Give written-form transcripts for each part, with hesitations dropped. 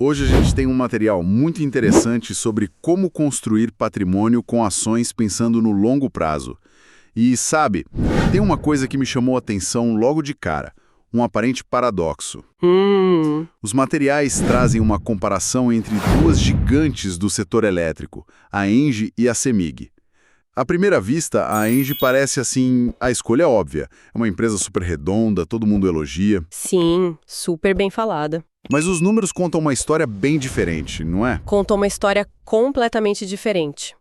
Hoje a gente tem um material muito interessante sobre como construir patrimônio com ações pensando no longo prazo. E, sabe, tem uma coisa que me chamou a atenção logo de cara, um aparente paradoxo. Os materiais trazem uma comparação entre duas gigantes do setor elétrico, a ENGIE e a CEMIG. À primeira vista, a ENGIE parece assim, a escolha é óbvia. É uma empresa super redonda, todo mundo elogia. Sim, super bem falada. Mas os números contam uma história bem diferente, não é? Contou uma história completamente diferente.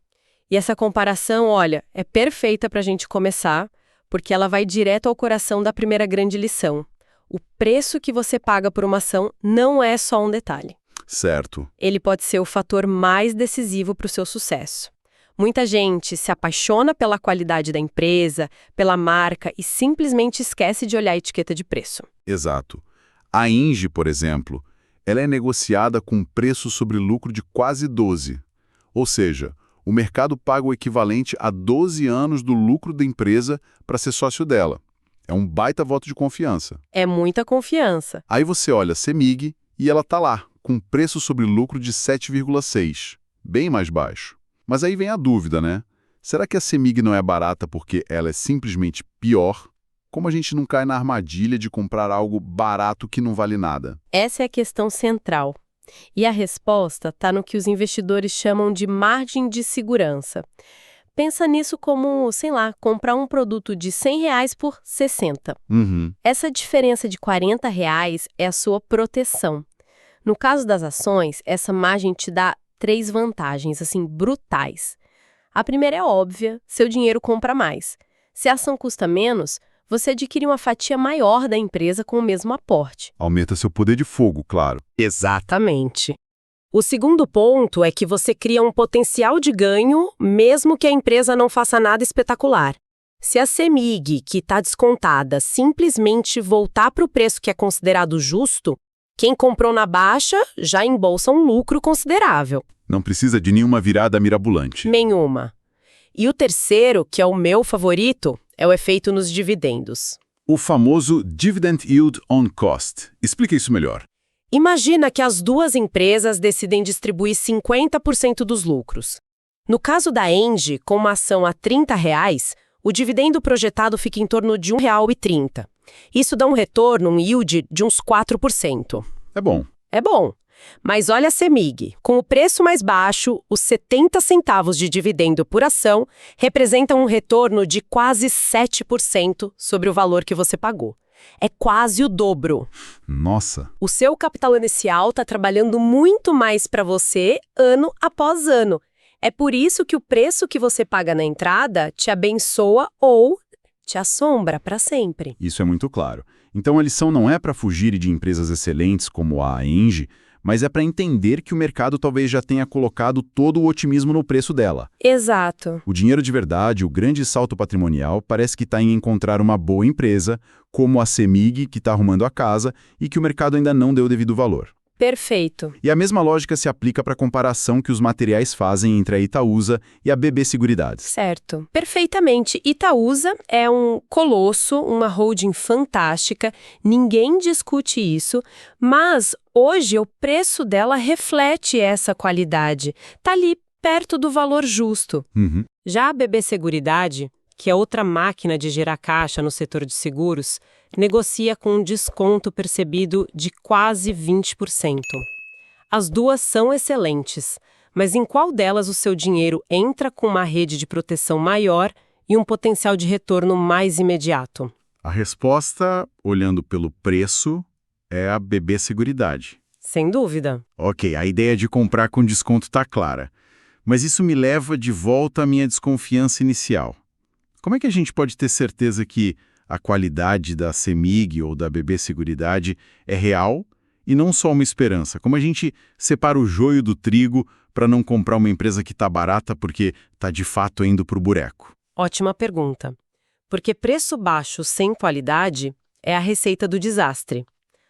E essa comparação, olha, é perfeita para a gente começar, porque ela vai direto ao coração da primeira grande lição. O preço que você paga por uma ação não é só um detalhe. Certo. Ele pode ser o fator mais decisivo para o seu sucesso. Muita gente se apaixona pela qualidade da empresa, pela marca e simplesmente esquece de olhar a etiqueta de preço. Exato. A ENGIE, por exemplo, ela é negociada com um preço sobre lucro de quase 12. Ou seja, o mercado paga o equivalente a 12 anos do lucro da empresa para ser sócio dela. É um baita voto de confiança. É muita confiança. Aí você olha a CEMIG e ela tá lá, com preço sobre lucro de 7,6, bem mais baixo. Mas aí vem a dúvida, né? Será que a CEMIG não é barata porque ela é simplesmente pior? Como a gente não cai na armadilha de comprar algo barato que não vale nada? Essa é a questão central. E a resposta está no que os investidores chamam de margem de segurança. Pensa nisso como, sei lá, comprar um produto de R$ 100 por 60. Essa diferença de R$ 40 é a sua proteção. No caso das ações, essa margem te dá 3 vantagens, assim, brutais. A primeira é óbvia, seu dinheiro compra mais. Se a ação custa menos, você adquire uma fatia maior da empresa com o mesmo aporte. Aumenta seu poder de fogo, claro. Exatamente. O segundo ponto é que você cria um potencial de ganho, mesmo que a empresa não faça nada espetacular. Se a CEMIG, que está descontada, simplesmente voltar para o preço que é considerado justo, quem comprou na baixa já embolsa um lucro considerável. Não precisa de nenhuma virada mirabolante. Nenhuma. E o terceiro, que é o meu favorito, é o efeito nos dividendos. O famoso Dividend Yield on Cost. Explica isso melhor. Imagina que as duas empresas decidem distribuir 50% dos lucros. No caso da ENGIE, com uma ação a R$ 30, o dividendo projetado fica em torno de R$ 1,30. Isso dá um retorno, um yield, de uns 4%. É bom. É bom. Mas olha a CEMIG. Com o preço mais baixo, os 70 centavos de dividendo por ação representam um retorno de quase 7% sobre o valor que você pagou. É quase o dobro. Nossa! O seu capital inicial está trabalhando muito mais para você ano após ano. É por isso que o preço que você paga na entrada te abençoa ou te assombra para sempre. Isso é muito claro. Então a lição não é para fugir de empresas excelentes como a ENGIE, mas é para entender que o mercado talvez já tenha colocado todo o otimismo no preço dela. Exato. O dinheiro de verdade, o grande salto patrimonial, parece que está em encontrar uma boa empresa, como a CEMIG, que está arrumando a casa e que o mercado ainda não deu o devido valor. Perfeito. E a mesma lógica se aplica para a comparação que os materiais fazem entre a Itaúsa e a BB Seguridades. Certo. Perfeitamente. Itaúsa é um colosso, uma holding fantástica, ninguém discute isso, mas hoje o preço dela reflete essa qualidade. Está ali perto do valor justo. Já a BB Seguridade, que é outra máquina de gerar caixa no setor de seguros, negocia com um desconto percebido de quase 20%. As duas são excelentes, mas em qual delas o seu dinheiro entra com uma rede de proteção maior e um potencial de retorno mais imediato? A resposta, olhando pelo preço, é a BB Seguridade. Sem dúvida. Ok, a ideia de comprar com desconto está clara. Mas isso me leva de volta à minha desconfiança inicial. Como é que a gente pode ter certeza que a qualidade da CEMIG ou da BB Seguridade é real e não só uma esperança? Como a gente separa o joio do trigo para não comprar uma empresa que está barata porque está de fato indo para o buraco? Ótima pergunta. Porque preço baixo sem qualidade é a receita do desastre.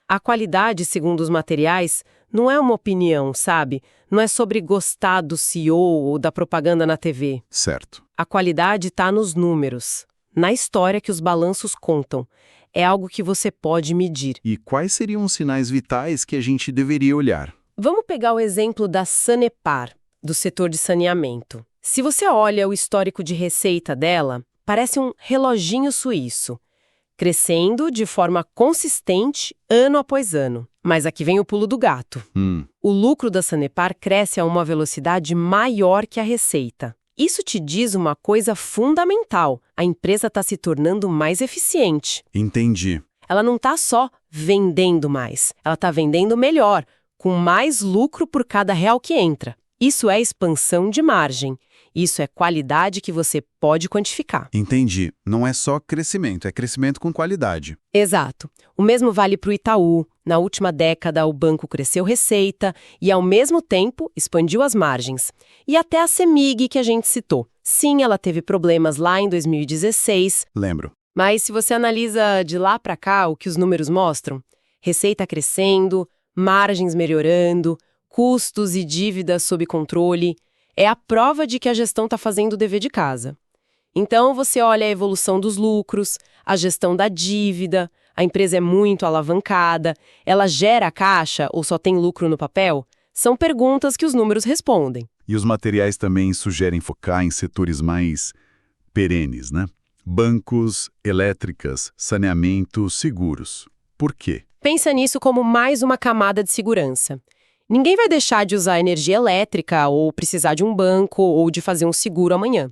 A qualidade, segundo os materiais, não é uma opinião, sabe? Não é sobre gostar do CEO ou da propaganda na TV. Certo. A qualidade está nos números, na história que os balanços contam. É algo que você pode medir. E quais seriam os sinais vitais que a gente deveria olhar? Vamos pegar o exemplo da Sanepar, do setor de saneamento. Se você olha o histórico de receita dela, parece um reloginho suíço, crescendo de forma consistente ano após ano. Mas aqui vem o pulo do gato. O lucro da Sanepar cresce a uma velocidade maior que a receita. Isso te diz uma coisa fundamental: a empresa está se tornando mais eficiente. Entendi. Ela não está só vendendo mais, ela está vendendo melhor, com mais lucro por cada real que entra. Isso é expansão de margem. Isso é qualidade que você pode quantificar. Entendi. Não é só crescimento, é crescimento com qualidade. Exato. O mesmo vale para o Itaú. Na última década, o banco cresceu receita e, ao mesmo tempo, expandiu as margens. E até a CEMIG, que a gente citou. Sim, ela teve problemas lá em 2016. Lembro. Mas se você analisa de lá para cá o que os números mostram, receita crescendo, margens melhorando, custos e dívidas sob controle, é a prova de que a gestão está fazendo o dever de casa. Então, você olha a evolução dos lucros, a gestão da dívida, a empresa é muito alavancada, ela gera caixa ou só tem lucro no papel? São perguntas que os números respondem. E os materiais também sugerem focar em setores mais perenes, né? Bancos, elétricas, saneamento, seguros. Por quê? Pensa nisso como mais uma camada de segurança. Ninguém vai deixar de usar energia elétrica ou precisar de um banco ou de fazer um seguro amanhã.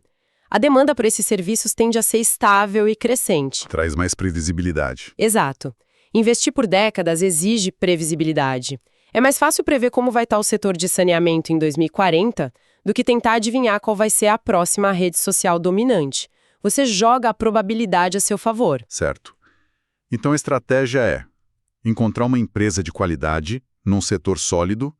A demanda por esses serviços tende a ser estável e crescente. Traz mais previsibilidade. Exato. Investir por décadas exige previsibilidade. É mais fácil prever como vai estar o setor de saneamento em 2040 do que tentar adivinhar qual vai ser a próxima rede social dominante. Você joga a probabilidade a seu favor. Certo. Então a estratégia é encontrar uma empresa de qualidade num setor sólido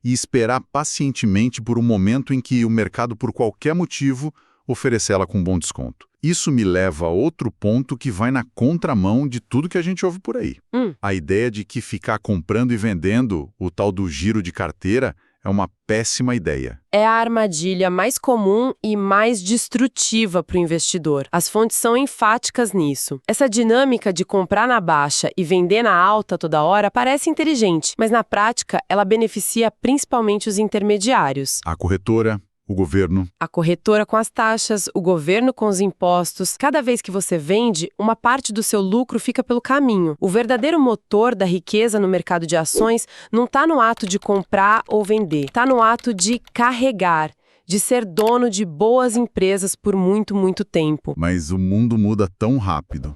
e esperar pacientemente por um momento em que o mercado, por qualquer motivo, oferecer ela com bom desconto. Isso me leva a outro ponto que vai na contramão de tudo que a gente ouve por aí. A ideia de que ficar comprando e vendendo, o tal do giro de carteira, é uma péssima ideia. É a armadilha mais comum e mais destrutiva para o investidor. As fontes são enfáticas nisso. Essa dinâmica de comprar na baixa e vender na alta toda hora parece inteligente, mas na prática ela beneficia principalmente os intermediários. A corretora, o governo. A corretora com as taxas, o governo com os impostos. Cada vez que você vende, uma parte do seu lucro fica pelo caminho. O verdadeiro motor da riqueza no mercado de ações não está no ato de comprar ou vender. Está no ato de carregar, de ser dono de boas empresas por muito, muito tempo. Mas o mundo muda tão rápido.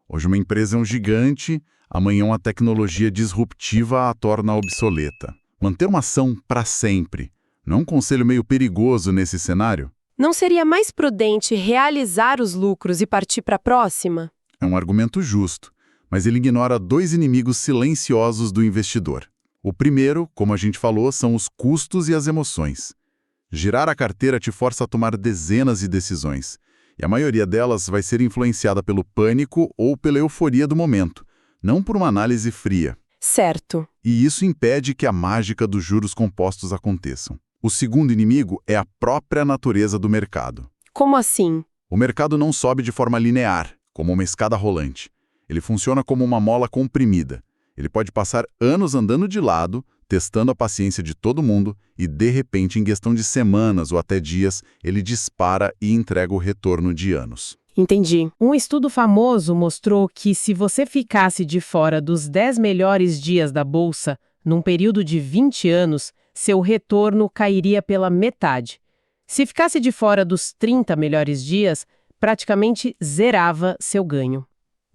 Hoje uma empresa é um gigante, amanhã uma tecnologia disruptiva a torna obsoleta. Manter uma ação para sempre não é um conselho meio perigoso nesse cenário? Não seria mais prudente realizar os lucros e partir para a próxima? É um argumento justo, mas ele ignora dois inimigos silenciosos do investidor. O primeiro, como a gente falou, são os custos e as emoções. Girar a carteira te força a tomar dezenas de decisões, e a maioria delas vai ser influenciada pelo pânico ou pela euforia do momento, não por uma análise fria. Certo. E isso impede que a mágica dos juros compostos aconteçam. O segundo inimigo é a própria natureza do mercado. Como assim? O mercado não sobe de forma linear, como uma escada rolante. Ele funciona como uma mola comprimida. Ele pode passar anos andando de lado, testando a paciência de todo mundo, e de repente, em questão de semanas ou até dias, ele dispara e entrega o retorno de anos. Entendi. Um estudo famoso mostrou que se você ficasse de fora dos 10 melhores dias da bolsa, num período de 20 anos, seu retorno cairia pela metade. Se ficasse de fora dos 30 melhores dias, praticamente zerava seu ganho.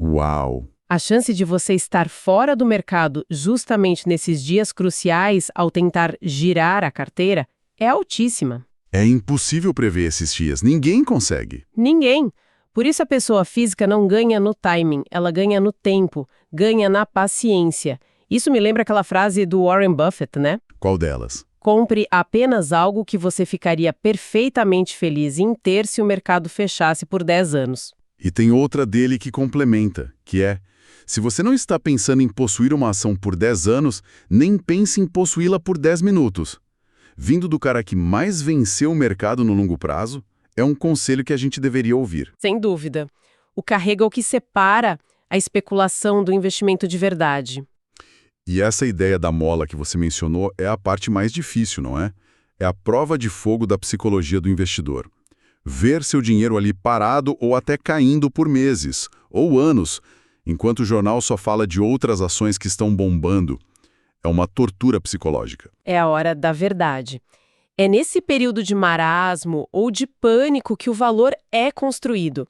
Uau! A chance de você estar fora do mercado justamente nesses dias cruciais ao tentar girar a carteira é altíssima. É impossível prever esses dias. Ninguém consegue. Ninguém. Por isso a pessoa física não ganha no timing, ela ganha no tempo, ganha na paciência. Isso me lembra aquela frase do Warren Buffett, né? Qual delas? Compre apenas algo que você ficaria perfeitamente feliz em ter se o mercado fechasse por 10 anos. E tem outra dele que complementa, que é: se você não está pensando em possuir uma ação por 10 anos, nem pense em possuí-la por 10 minutos. Vindo do cara que mais venceu o mercado no longo prazo, é um conselho que a gente deveria ouvir. Sem dúvida. O carrega é o que separa a especulação do investimento de verdade. E essa ideia da mola que você mencionou é a parte mais difícil, não é? É a prova de fogo da psicologia do investidor. Ver seu dinheiro ali parado ou até caindo por meses, ou anos, enquanto o jornal só fala de outras ações que estão bombando. É uma tortura psicológica. É a hora da verdade. É nesse período de marasmo ou de pânico que o valor é construído.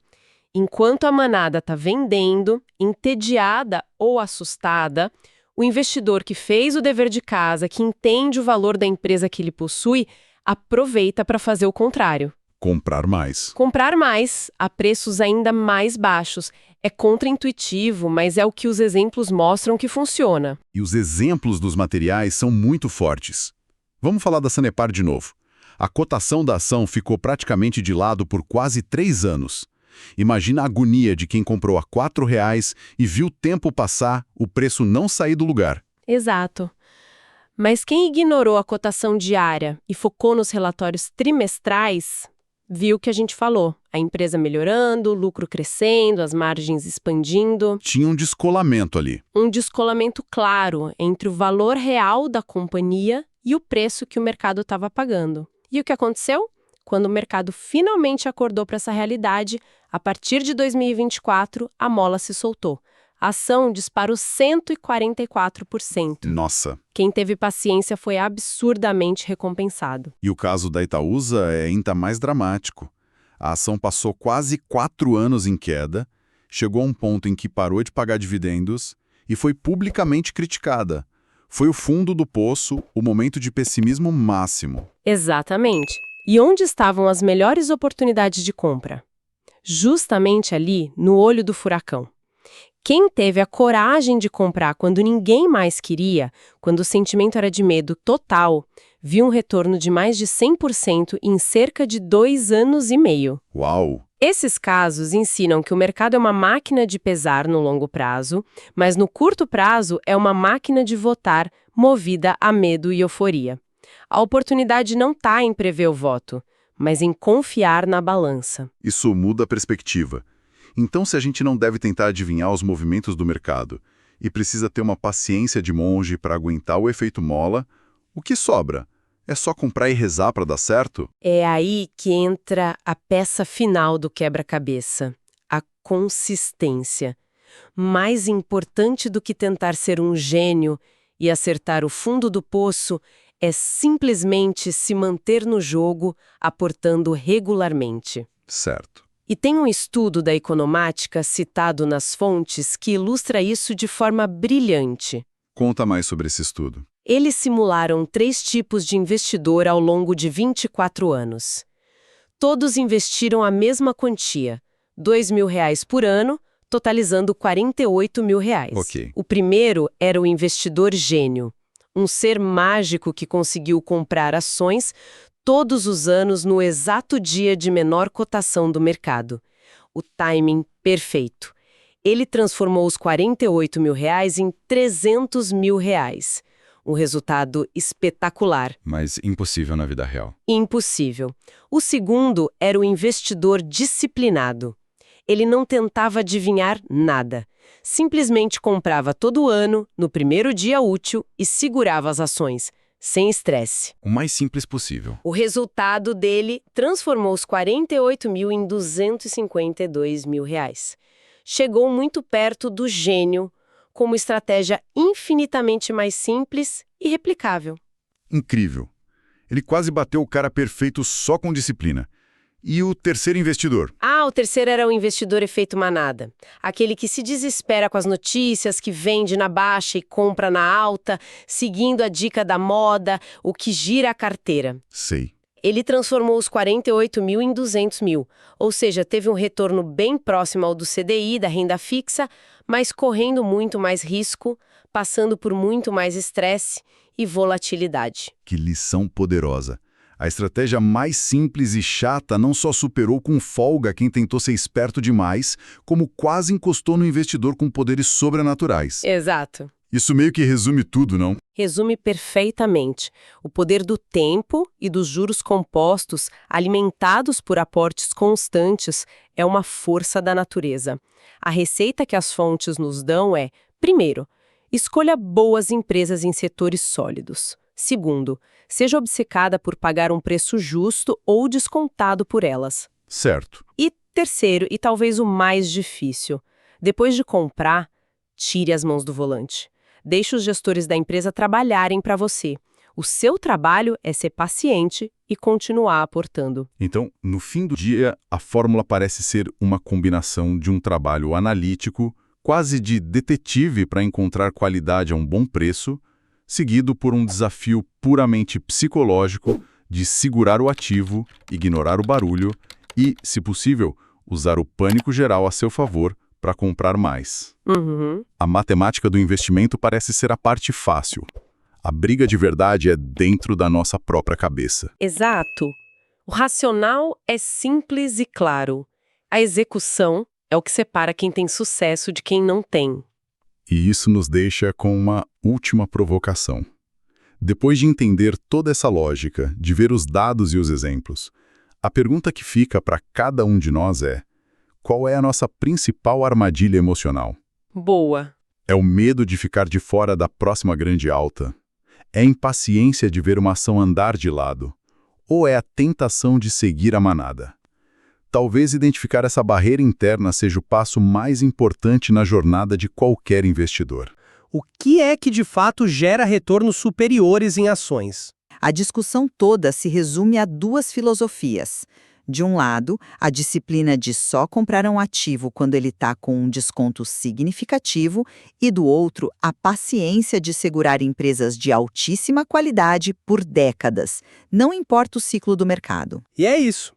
Enquanto a manada está vendendo, entediada ou assustada, o investidor que fez o dever de casa, que entende o valor da empresa que ele possui, aproveita para fazer o contrário. Comprar mais. Comprar mais, a preços ainda mais baixos. É contraintuitivo, mas é o que os exemplos mostram que funciona. E os exemplos dos materiais são muito fortes. Vamos falar da Sanepar de novo. A cotação da ação ficou praticamente de lado por quase 3 anos. Imagina a agonia de quem comprou a R$ 4,00 e viu o tempo passar, o preço não sair do lugar. Exato. Mas quem ignorou a cotação diária e focou nos relatórios trimestrais, viu o que a gente falou. A empresa melhorando, o lucro crescendo, as margens expandindo. Tinha um descolamento ali. Um descolamento claro entre o valor real da companhia e o preço que o mercado estava pagando. E o que aconteceu? Quando o mercado finalmente acordou para essa realidade, a partir de 2024, a mola se soltou. A ação disparou 144%. Nossa! Quem teve paciência foi absurdamente recompensado. E o caso da Itaúsa é ainda mais dramático. A ação passou quase 4 anos em queda, chegou a um ponto em que parou de pagar dividendos e foi publicamente criticada. Foi o fundo do poço, o momento de pessimismo máximo. Exatamente. E onde estavam as melhores oportunidades de compra? Justamente ali, no olho do furacão. Quem teve a coragem de comprar quando ninguém mais queria, quando o sentimento era de medo total, viu um retorno de mais de 100% em cerca de 2 anos e meio. Uau! Esses casos ensinam que o mercado é uma máquina de pesar no longo prazo, mas no curto prazo é uma máquina de votar movida a medo e euforia. A oportunidade não está em prever o voto, mas em confiar na balança. Isso muda a perspectiva. Então, se a gente não deve tentar adivinhar os movimentos do mercado e precisa ter uma paciência de monge para aguentar o efeito mola, o que sobra? É só comprar e rezar para dar certo? É aí que entra a peça final do quebra-cabeça, a consistência. Mais importante do que tentar ser um gênio e acertar o fundo do poço é simplesmente se manter no jogo, aportando regularmente. Certo. E tem um estudo da Economática citado nas fontes que ilustra isso de forma brilhante. Conta mais sobre esse estudo. Eles simularam 3 tipos de investidor ao longo de 24 anos. Todos investiram a mesma quantia, R$ 2.000 por ano, totalizando R$ 48.000. Ok. O primeiro era o investidor gênio, um ser mágico que conseguiu comprar ações todos os anos no exato dia de menor cotação do mercado. O timing perfeito. Ele transformou os R$ 48.000 em R$ 300.000. Um resultado espetacular. Mas impossível na vida real. Impossível. O segundo era o investidor disciplinado. Ele não tentava adivinhar nada. Simplesmente comprava todo ano, no primeiro dia útil, e segurava as ações, sem estresse. O mais simples possível. O resultado dele transformou os 48.000 em R$ 252.000. Chegou muito perto do gênio, com uma estratégia infinitamente mais simples e replicável. Incrível. Ele quase bateu o cara perfeito só com disciplina. E o terceiro investidor? O terceiro era o investidor efeito manada. Aquele que se desespera com as notícias, que vende na baixa e compra na alta, seguindo a dica da moda, o que gira a carteira. Sei. Ele transformou os 48.000 em 200.000, ou seja, teve um retorno bem próximo ao do CDI, da renda fixa, mas correndo muito mais risco, passando por muito mais estresse e volatilidade. Que lição poderosa. A estratégia mais simples e chata não só superou com folga quem tentou ser esperto demais, como quase encostou no investidor com poderes sobrenaturais. Exato. Isso meio que resume tudo, não? Resume perfeitamente. O poder do tempo e dos juros compostos, alimentados por aportes constantes, é uma força da natureza. A receita que as fontes nos dão é, primeiro, Escolha boas empresas em setores sólidos. Segundo, seja obcecada por pagar um preço justo ou descontado por elas. Certo. E terceiro, e talvez o mais difícil, depois de comprar, tire as mãos do volante. Deixe os gestores da empresa trabalharem para você. O seu trabalho é ser paciente e continuar aportando. Então, no fim do dia, a fórmula parece ser uma combinação de um trabalho analítico, quase de detetive para encontrar qualidade a um bom preço, seguido por um desafio puramente psicológico de segurar o ativo, ignorar o barulho e, se possível, usar o pânico geral a seu favor para comprar mais. A matemática do investimento parece ser a parte fácil. A briga de verdade é dentro da nossa própria cabeça. Exato. O racional é simples e claro. A execução é o que separa quem tem sucesso de quem não tem. E isso nos deixa com uma última provocação. Depois de entender toda essa lógica, de ver os dados e os exemplos, a pergunta que fica para cada um de nós é: qual é a nossa principal armadilha emocional? Boa. É o medo de ficar de fora da próxima grande alta? É a impaciência de ver uma ação andar de lado? Ou é a tentação de seguir a manada? Talvez identificar essa barreira interna seja o passo mais importante na jornada de qualquer investidor. O que é que de fato gera retornos superiores em ações? A discussão toda se resume a duas filosofias. De um lado, a disciplina de só comprar um ativo quando ele está com um desconto significativo, e do outro, a paciência de segurar empresas de altíssima qualidade por décadas, não importa o ciclo do mercado. E é isso.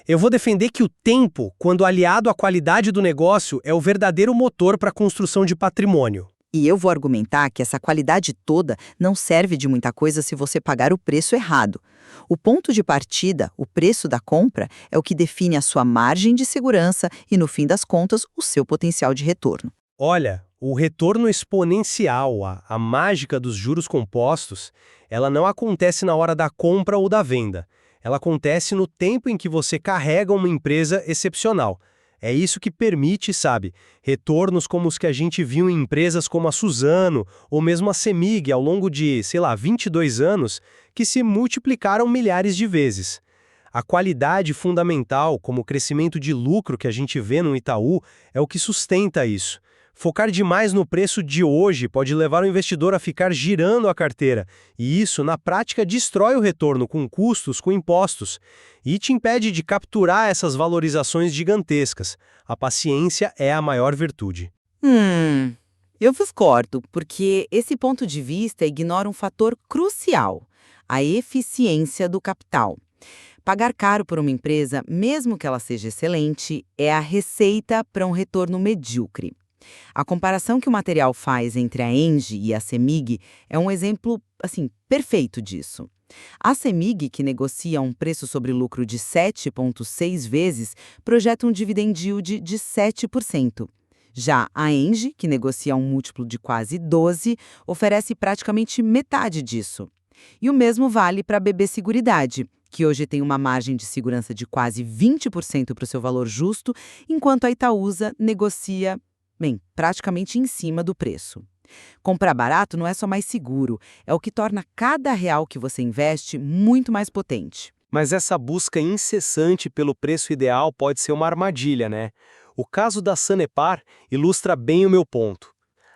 Eu vou defender que o tempo, quando aliado à qualidade do negócio, é o verdadeiro motor para a construção de patrimônio. E eu vou argumentar que essa qualidade toda não serve de muita coisa se você pagar o preço errado. O ponto de partida, o preço da compra, é o que define a sua margem de segurança e, no fim das contas, o seu potencial de retorno. Olha, o retorno exponencial, a mágica dos juros compostos, ela não acontece na hora da compra ou da venda. Ela acontece no tempo em que você carrega uma empresa excepcional. É isso que permite, sabe, retornos como os que a gente viu em empresas como a Suzano ou mesmo a CEMIG ao longo de, 22 anos, que se multiplicaram milhares de vezes. A qualidade fundamental, como o crescimento de lucro que a gente vê no Itaú, é o que sustenta isso. Focar demais no preço de hoje pode levar o investidor a ficar girando a carteira, e isso, na prática, destrói o retorno com custos, com impostos, e te impede de capturar essas valorizações gigantescas. A paciência é a maior virtude. Eu discordo, porque esse ponto de vista ignora um fator crucial: a eficiência do capital. Pagar caro por uma empresa, mesmo que ela seja excelente, é a receita para um retorno medíocre. A comparação que o material faz entre a Engie e a CEMIG é um exemplo, perfeito disso. A CEMIG, que negocia um preço sobre lucro de 7,6 vezes, projeta um dividend yield de 7%. Já a Engie, que negocia um múltiplo de quase 12, oferece praticamente metade disso. E o mesmo vale para a BB Seguridade, que hoje tem uma margem de segurança de quase 20% para o seu valor justo, enquanto a Itaúsa negocia praticamente em cima do preço. Comprar barato não é só mais seguro, é o que torna cada real que você investe muito mais potente. Mas essa busca incessante pelo preço ideal pode ser uma armadilha, né? O caso da Sanepar ilustra bem o meu ponto.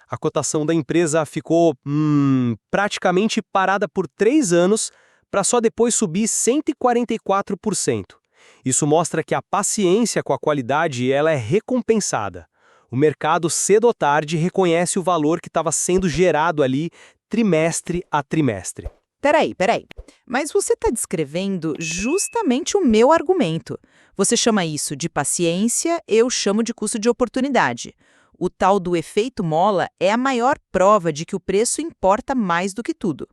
A cotação da empresa ficou praticamente parada por 3 anos para só depois subir 144%. Isso mostra que a paciência com a qualidade ela é recompensada. O mercado, cedo ou tarde, reconhece o valor que estava sendo gerado ali trimestre a trimestre. Peraí. Mas você está descrevendo justamente o meu argumento. Você chama isso de paciência, eu chamo de custo de oportunidade. O tal do efeito mola é a maior prova de que o preço importa mais do que tudo.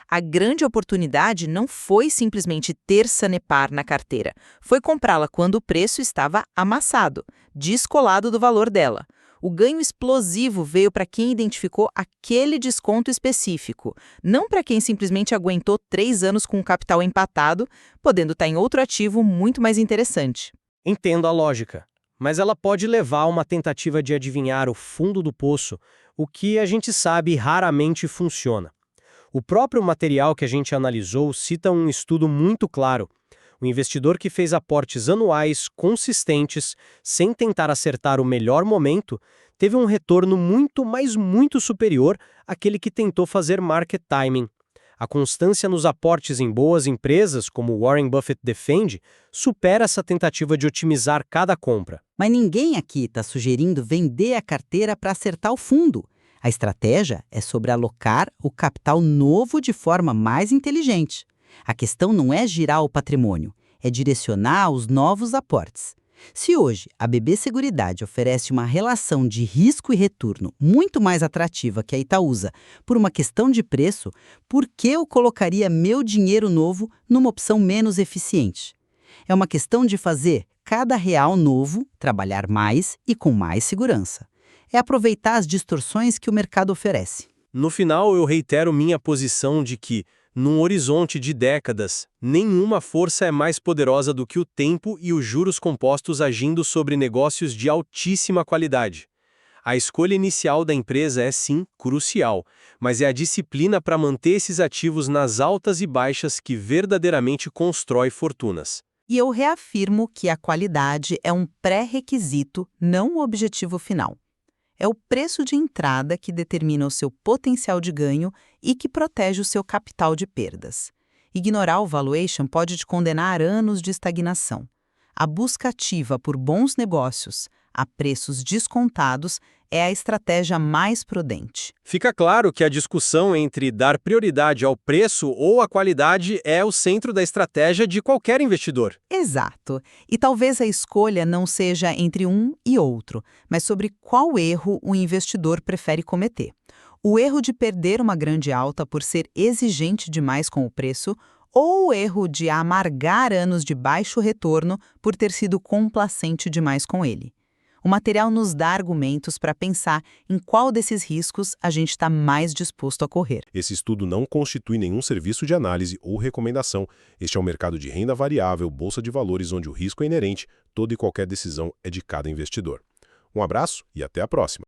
A grande oportunidade não foi simplesmente ter Sanepar na carteira, foi comprá-la quando o preço estava amassado, descolado do valor dela. O ganho explosivo veio para quem identificou aquele desconto específico, não para quem simplesmente aguentou 3 anos com o capital empatado, podendo estar em outro ativo muito mais interessante. Entendo a lógica. mas ela pode levar a uma tentativa de adivinhar o fundo do poço, o que a gente sabe raramente funciona. O próprio material que a gente analisou cita um estudo muito claro. O investidor que fez aportes anuais consistentes, sem tentar acertar o melhor momento, teve um retorno muito, mas muito superior àquele que tentou fazer market timing. A constância nos aportes em boas empresas, como Warren Buffett defende, supera essa tentativa de otimizar cada compra. Mas ninguém aqui está sugerindo vender a carteira para acertar o fundo. A estratégia é sobre alocar o capital novo de forma mais inteligente. A questão não é girar o patrimônio, é direcionar os novos aportes. Se hoje a BB Seguridade oferece uma relação de risco e retorno muito mais atrativa que a Itaúsa por uma questão de preço, por que eu colocaria meu dinheiro novo numa opção menos eficiente? É uma questão de fazer cada real novo trabalhar mais e com mais segurança. É aproveitar as distorções que o mercado oferece. No final, eu reitero minha posição de que, num horizonte de décadas, nenhuma força é mais poderosa do que o tempo e os juros compostos agindo sobre negócios de altíssima qualidade. A escolha inicial da empresa é, sim, crucial, mas é a disciplina para manter esses ativos nas altas e baixas que verdadeiramente constrói fortunas. E eu reafirmo que a qualidade é um pré-requisito, não o objetivo final. É o preço de entrada que determina o seu potencial de ganho e que protege o seu capital de perdas. Ignorar o valuation pode te condenar a anos de estagnação. A busca ativa por bons negócios a preços descontados é a estratégia mais prudente. Fica claro que a discussão entre dar prioridade ao preço ou à qualidade é o centro da estratégia de qualquer investidor. Exato. E talvez a escolha não seja entre um e outro, mas sobre qual erro o investidor prefere cometer. O erro de perder uma grande alta por ser exigente demais com o preço ou o erro de amargar anos de baixo retorno por ter sido complacente demais com ele. O material nos dá argumentos para pensar em qual desses riscos a gente está mais disposto a correr. Esse estudo não constitui nenhum serviço de análise ou recomendação. Este é um mercado de renda variável, bolsa de valores, onde o risco é inerente, toda e qualquer decisão é de cada investidor. Um abraço e até a próxima.